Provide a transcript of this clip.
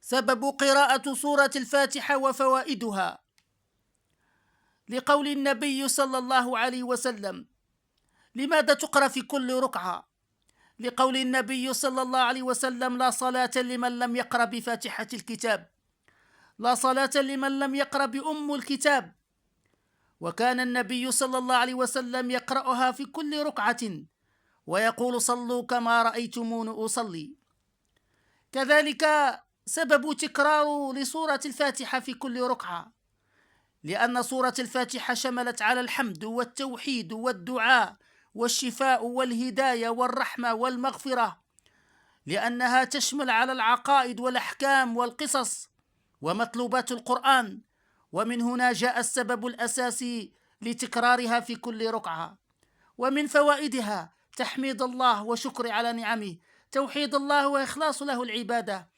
سبب قراءة سورة الفاتحة وفوائدها. لقول النبي صلى الله عليه وسلم: لماذا تقرأ في كل ركعة؟ لقول النبي صلى الله عليه وسلم: لا صلاة لمن لم يقرأ بفاتحة الكتاب، لا صلاة لمن لم يقرأ بأم الكتاب. وكان النبي صلى الله عليه وسلم يقرأها في كل ركعة ويقول: صلوا كما رأيتمون أصلي. كذلك سبب تكرار لسورة الفاتحة في كل ركعة، لأن سورة الفاتحة شملت على الحمد والتوحيد والدعاء والشفاء والهداية والرحمة والمغفرة، لأنها تشمل على العقائد والأحكام والقصص ومطلوبات القرآن. ومن هنا جاء السبب الأساسي لتكرارها في كل ركعة. ومن فوائدها تحميد الله وشكر على نعمه، توحيد الله وإخلاص له العبادة،